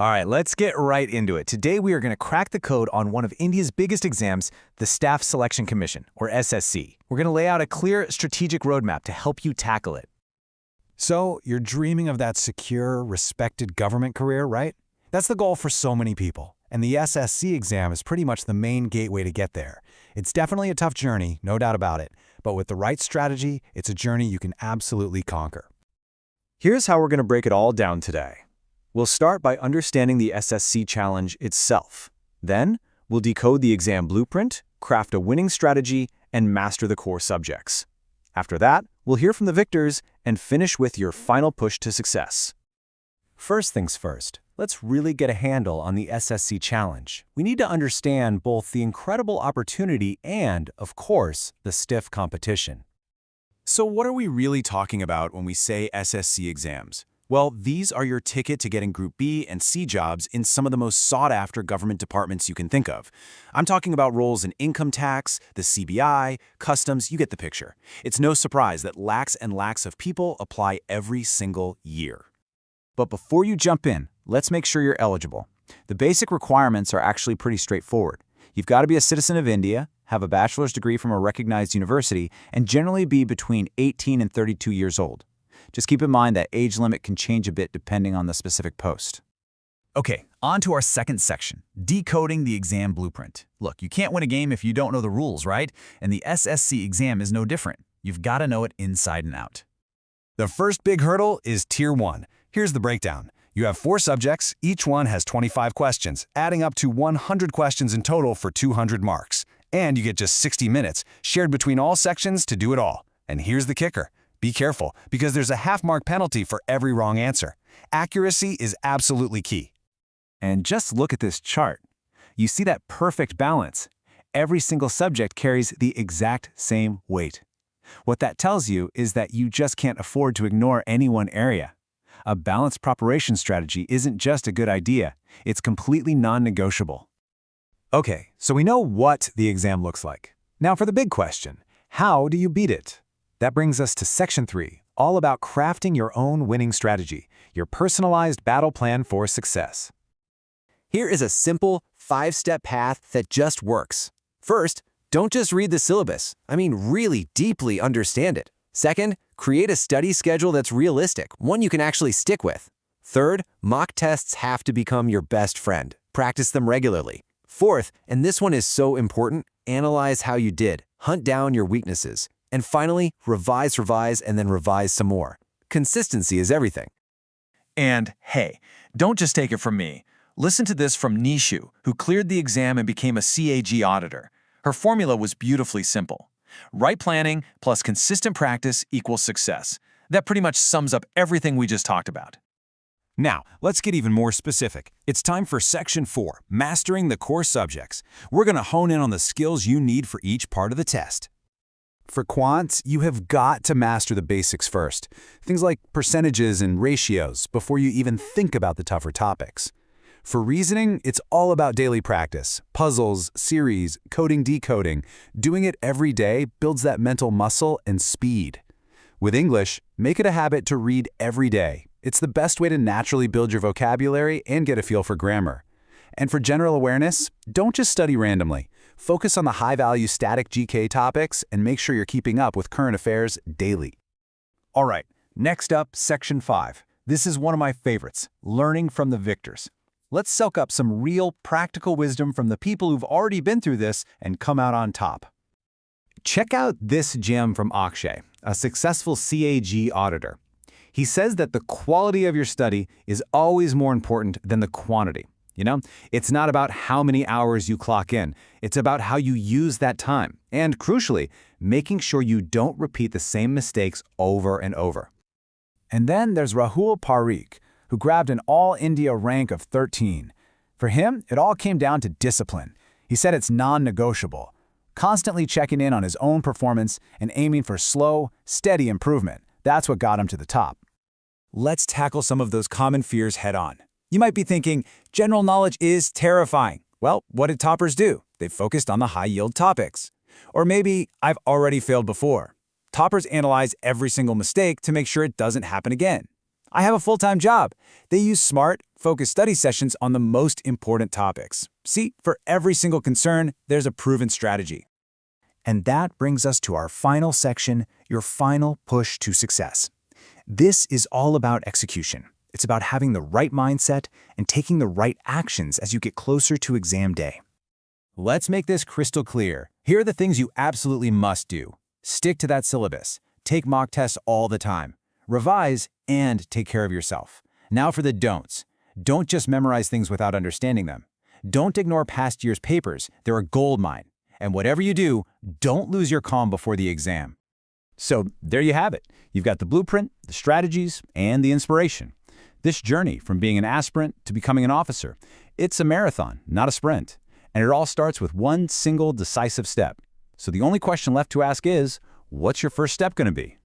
All right, let's get right into it. Today we are going to crack the code on one of India's biggest exams, the Staff Selection Commission, or SSC. We're going to lay out a clear strategic roadmap to help you tackle it. So, you're dreaming of that secure, respected government career, right? That's the goal for so many people. And the SSC exam is pretty much the main gateway to get there. It's definitely a tough journey, no doubt about it. But with the right strategy, it's a journey you can absolutely conquer. Here's how we're going to break it all down today. We'll start by understanding the SSC challenge itself. Then, we'll decode the exam blueprint, craft a winning strategy, and master the core subjects. After that, we'll hear from the victors and finish with your final push to success. First things first, let's really get a handle on the SSC challenge. We need to understand both the incredible opportunity and, of course, the stiff competition. So what are we really talking about when we say SSC exams? Well, these are your ticket to getting Group B and C jobs in some of the most sought-after government departments you can think of. I'm talking about roles in income tax, the CBI, customs, you get the picture. It's no surprise that lakhs and lakhs of people apply every single year. But before you jump in, let's make sure you're eligible. The basic requirements are actually pretty straightforward. You've got to be a citizen of India, have a bachelor's degree from a recognized university, and generally be between 18 and 32 years old. Just keep in mind that age limit can change a bit depending on the specific post. Okay, on to our second section, decoding the exam blueprint. Look, you can't win a game if you don't know the rules, right? And the SSC exam is no different. You've got to know it inside and out. The first big hurdle is Tier 1. Here's the breakdown. You have 4 subjects, each one has 25 questions, adding up to 100 questions in total for 200 marks. And you get just 60 minutes, shared between all sections to do it all. And here's the kicker. Be careful, because there's a half-mark penalty for every wrong answer. Accuracy is absolutely key. And just look at this chart. You see that perfect balance. Every single subject carries the exact same weight. What that tells you is that you just can't afford to ignore any one area. A balanced preparation strategy isn't just a good idea, it's completely non-negotiable. Okay, so we know what the exam looks like. Now for the big question, how do you beat it? That brings us to Section 3, all about crafting your own winning strategy, your personalized battle plan for success. Here is a simple 5-step path that just works. First, don't just read the syllabus. Really deeply understand it. Second, create a study schedule that's realistic, one you can actually stick with. Third, mock tests have to become your best friend. Practice them regularly. Fourth, and this one is so important, analyze how you did. Hunt down your weaknesses. And finally, revise, and then revise some more. Consistency is everything. And hey, don't just take it from me. Listen to this from Nishu, who cleared the exam and became a CAG auditor. Her formula was beautifully simple. Right planning plus consistent practice equals success. That pretty much sums up everything we just talked about. Now, let's get even more specific. It's time for Section 4, Mastering the Core Subjects. We're going to hone in on the skills you need for each part of the test. For quants, you have got to master the basics first. Things like percentages and ratios before you even think about the tougher topics. For reasoning, it's all about daily practice. Puzzles, series, coding, decoding. Doing it every day builds that mental muscle and speed. With English, make it a habit to read every day. It's the best way to naturally build your vocabulary and get a feel for grammar. And for general awareness, don't just study randomly. Focus on the high-value static GK topics and make sure you're keeping up with current affairs daily. All right, next up, Section 5. This is one of my favorites, learning from the victors. Let's soak up some real, practical wisdom from the people who've already been through this and come out on top. Check out this gem from Akshay, a successful CAG auditor. He says that the quality of your study is always more important than the quantity. It's not about how many hours you clock in. It's about how you use that time. And crucially, making sure you don't repeat the same mistakes over and over. And then there's Rahul Parikh, who grabbed an all-India rank of 13. For him, it all came down to discipline. He said it's non-negotiable, constantly checking in on his own performance and aiming for slow, steady improvement. That's what got him to the top. Let's tackle some of those common fears head-on. You might be thinking, general knowledge is terrifying. Well, what did toppers do? They focused on the high-yield topics. Or maybe, I've already failed before. Toppers analyze every single mistake to make sure it doesn't happen again. I have a full-time job. They use smart, Focus study sessions on the most important topics. See, for every single concern, there's a proven strategy. And that brings us to our final section, your final push to success. This is all about execution. It's about having the right mindset and taking the right actions as you get closer to exam day. Let's make this crystal clear. Here are the things you absolutely must do. Stick to that syllabus. Take mock tests all the time. Revise and take care of yourself. Now for the don'ts. Don't just memorize things without understanding them. Don't ignore past year's papers. They're a gold mine. And whatever you do, don't lose your calm before the exam. So there you have it. You've got the blueprint, the strategies, and the inspiration. This journey from being an aspirant to becoming an officer, it's a marathon, not a sprint. And it all starts with one single decisive step. So the only question left to ask is, what's your first step going to be?